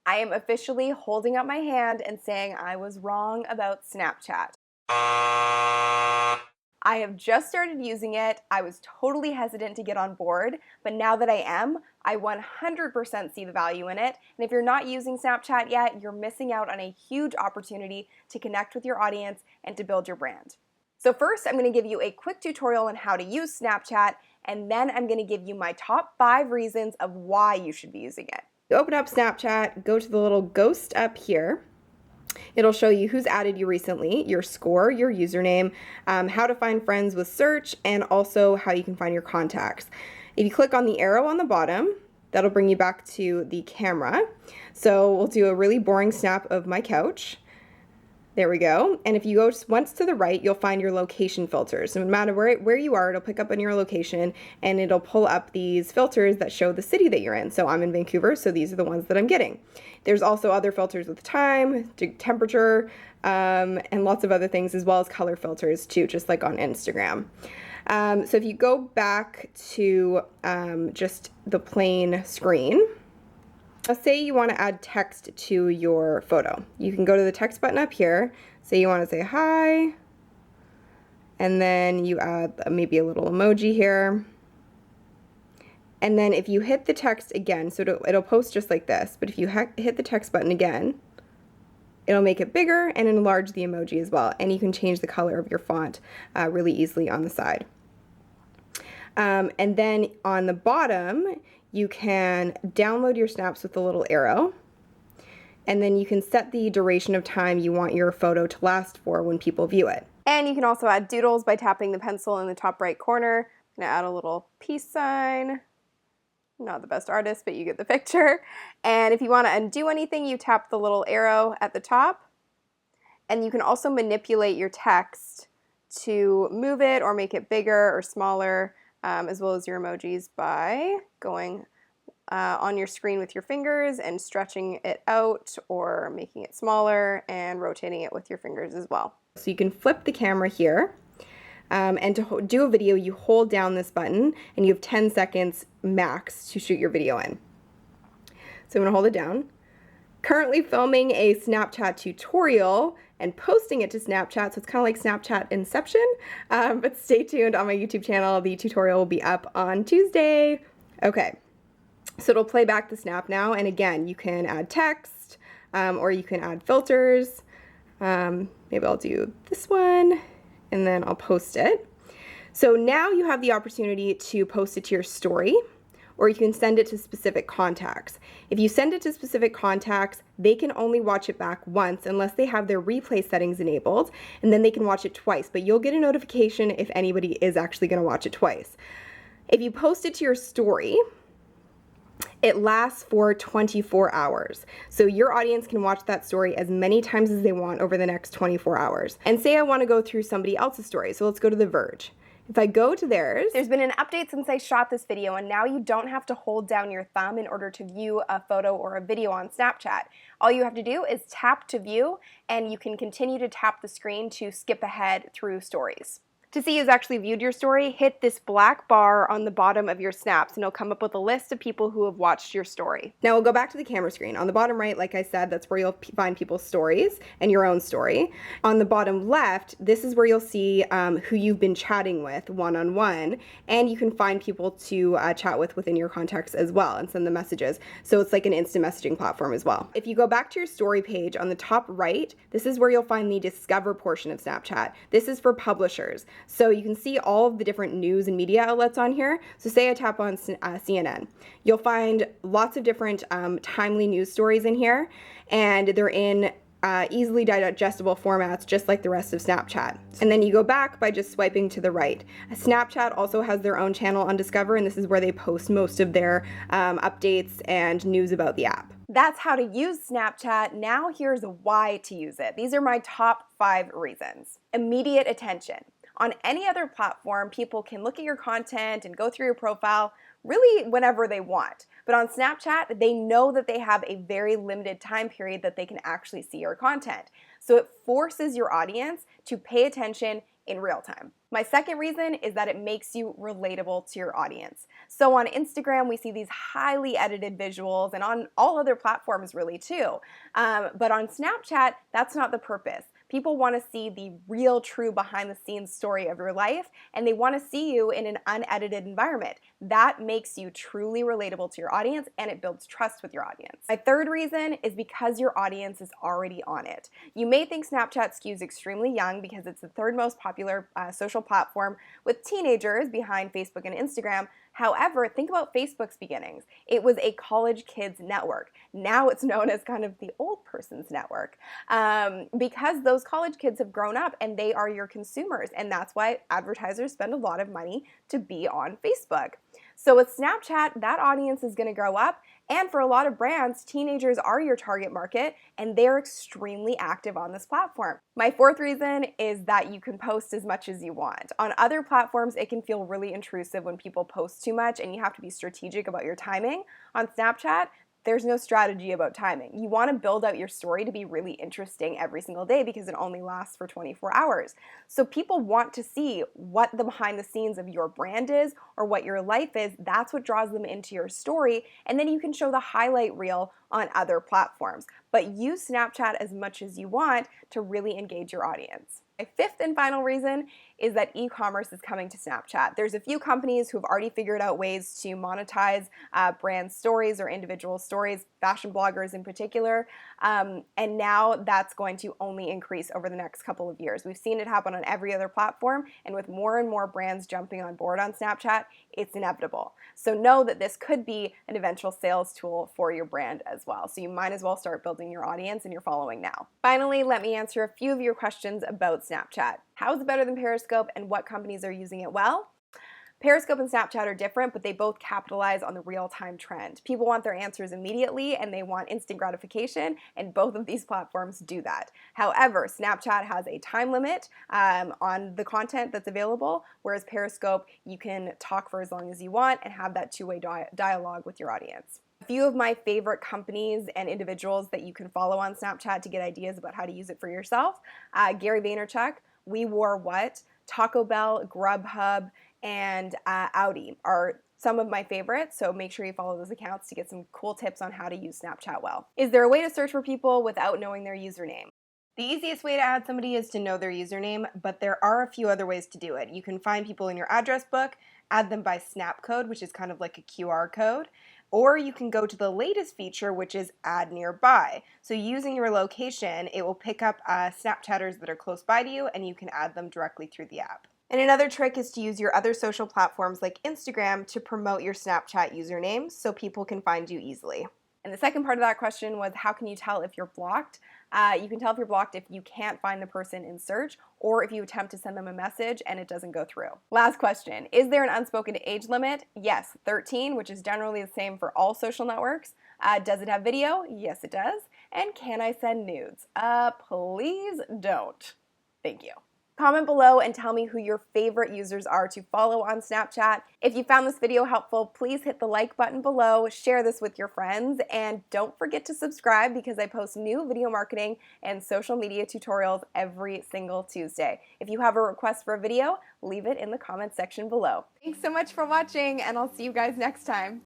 I am officially holding up my hand and saying I was wrong about Snapchat. I have just started using it. I was totally hesitant to get on board, but now that I am, I 100% see the value in it. And if you're not using Snapchat yet, you're missing out on a huge opportunity to connect with your audience and to build your brand. So first, I'm going to give you a quick tutorial on how to use Snapchat, and then I'm going to give you my top 5 reasons of why you should be using it. You open up Snapchat, go to the little ghost up here. It'll show you who's added you recently, your score, your username, how to find friends with search, and also how you can find your contacts. If you click on the arrow on the bottom, that'll bring you back to the camera. So we'll do a really boring snap of my couch. There we go. And if you go once to the right, you'll find your location filters. So no matter where you are, it'll pick up on your location and it'll pull up these filters that show the city that you're in. So I'm in Vancouver, so these are the ones that I'm getting. There's also other filters with time, temperature, and lots of other things, as well as color filters too, just like on Instagram. So if you go back to just the plain screen, let's say you want to add text to your photo. You can go to the text button up here. Say you want to say hi, and then you add maybe a little emoji here. And then if you hit the text again, so it'll post just like this, but if you hit the text button again, it'll make it bigger and enlarge the emoji as well. And you can change the color of your font really easily on the side. And then on the bottom, you can download your snaps with the little arrow, and then you can set the duration of time you want your photo to last for when people view it. And you can also add doodles by tapping the pencil in the top right corner. I'm gonna add a little peace sign. Not the best artist, but you get the picture. And if you want to undo anything, you tap the little arrow at the top. And you can also manipulate your text to move it or make it bigger or smaller, as well as your emojis, by going on your screen with your fingers and stretching it out or making it smaller and rotating it with your fingers as well. So you can flip the camera here. And to do a video, you hold down this button and you have 10 seconds max to shoot your video in. So I'm going to hold it down. Currently filming a Snapchat tutorial and posting it to Snapchat, so it's kind of like Snapchat Inception, but stay tuned on my YouTube channel. The tutorial will be up on Tuesday. Okay, so it'll play back the snap now, and again, you can add text, or you can add filters. Maybe I'll do this one, and then I'll post it. So now you have the opportunity to post it to your story, or you can send it to specific contacts. If you send it to specific contacts, they can only watch it back once unless they have their replay settings enabled, and then they can watch it twice, but you'll get a notification if anybody is actually gonna watch it twice. If you post it to your story, it lasts for 24 hours. So your audience can watch that story as many times as they want over the next 24 hours. And say I wanna go through somebody else's story, so let's go to The Verge. If I go to theirs, there's been an update since I shot this video, and now you don't have to hold down your thumb in order to view a photo or a video on Snapchat. All you have to do is tap to view, and you can continue to tap the screen to skip ahead through stories. To see who's actually viewed your story, hit this black bar on the bottom of your snaps, and it'll come up with a list of people who have watched your story. Now we'll go back to the camera screen. On the bottom right, like I said, that's where you'll find people's stories and your own story. On the bottom left, this is where you'll see who you've been chatting with one-on-one, and you can find people to chat with within your contacts as well and send them messages. So it's like an instant messaging platform as well. If you go back to your story page on the top right, this is where you'll find the Discover portion of Snapchat. This is for publishers. So you can see all of the different news and media outlets on here. So say I tap on CNN. You'll find lots of different timely news stories in here, and they're in easily digestible formats, just like the rest of Snapchat. And then you go back by just swiping to the right. Snapchat also has their own channel on Discover, and this is where they post most of their updates and news about the app. That's how to use Snapchat. Now here's why to use it. These are my top 5 reasons. Immediate attention. On any other platform, people can look at your content and go through your profile really whenever they want. But on Snapchat, they know that they have a very limited time period that they can actually see your content. So it forces your audience to pay attention, in real time. My second reason is that it makes you relatable to your audience. So on Instagram, we see these highly edited visuals, and on all other platforms really too. But on Snapchat, that's not the purpose. People want to see the real, true behind-the-scenes story of your life, and they want to see you in an unedited environment. That makes you truly relatable to your audience, and it builds trust with your audience. My third reason is because your audience is already on it. You may think Snapchat skews extremely young because it's the third most popular social platform with teenagers behind Facebook and Instagram. However, think about Facebook's beginnings. It was a college kids network. Now it's known as kind of the old person's network because those college kids have grown up and they are your consumers, and that's why advertisers spend a lot of money to be on Facebook. So with Snapchat, that audience is going to grow up, and for a lot of brands, teenagers are your target market, and they're extremely active on this platform. My fourth reason is that you can post as much as you want. On other platforms, it can feel really intrusive when people post too much, and you have to be strategic about your timing. On Snapchat, there's no strategy about timing. You want to build out your story to be really interesting every single day because it only lasts for 24 hours. So people want to see what the behind the scenes of your brand is or what your life is. That's what draws them into your story. And then you can show the highlight reel on other platforms. But use Snapchat as much as you want to really engage your audience. My fifth and final reason is that e-commerce is coming to Snapchat. There's a few companies who have already figured out ways to monetize brand stories or individual stories, fashion bloggers in particular, and now that's going to only increase over the next couple of years. We've seen it happen on every other platform, and with more and more brands jumping on board on Snapchat, it's inevitable. So know that this could be an eventual sales tool for your brand as well. So you might as well start building your audience and your following now. Finally, let me answer a few of your questions about Snapchat. How is it better than Periscope, and what companies are using it well? Periscope and Snapchat are different, but they both capitalize on the real-time trend. People want their answers immediately, and they want instant gratification, and both of these platforms do that. However, Snapchat has a time limit on the content that's available, whereas Periscope, you can talk for as long as you want and have that two-way dialogue with your audience. A few of my favorite companies and individuals that you can follow on Snapchat to get ideas about how to use it for yourself: Gary Vaynerchuk, We Wore What, Taco Bell, Grubhub, and Audi are some of my favorites, so make sure you follow those accounts to get some cool tips on how to use Snapchat well. Is there a way to search for people without knowing their username? The easiest way to add somebody is to know their username, but there are a few other ways to do it. You can find people in your address book, add them by snap code, which is kind of like a QR code, or you can go to the latest feature, which is Add Nearby. So using your location, it will pick up Snapchatters that are close by to you, and you can add them directly through the app. And another trick is to use your other social platforms like Instagram to promote your Snapchat username so people can find you easily. And the second part of that question was, how can you tell if you're blocked? You can tell if you're blocked if you can't find the person in search, or if you attempt to send them a message and it doesn't go through. Last question, is there an unspoken age limit? Yes, 13, which is generally the same for all social networks. Does it have video? Yes, it does. And can I send nudes? Please don't. Thank you. Comment below and tell me who your favorite users are to follow on Snapchat. If you found this video helpful, please hit the like button below, share this with your friends, and don't forget to subscribe because I post new video marketing and social media tutorials every single Tuesday. If you have a request for a video, leave it in the comments section below. Thanks so much for watching, and I'll see you guys next time.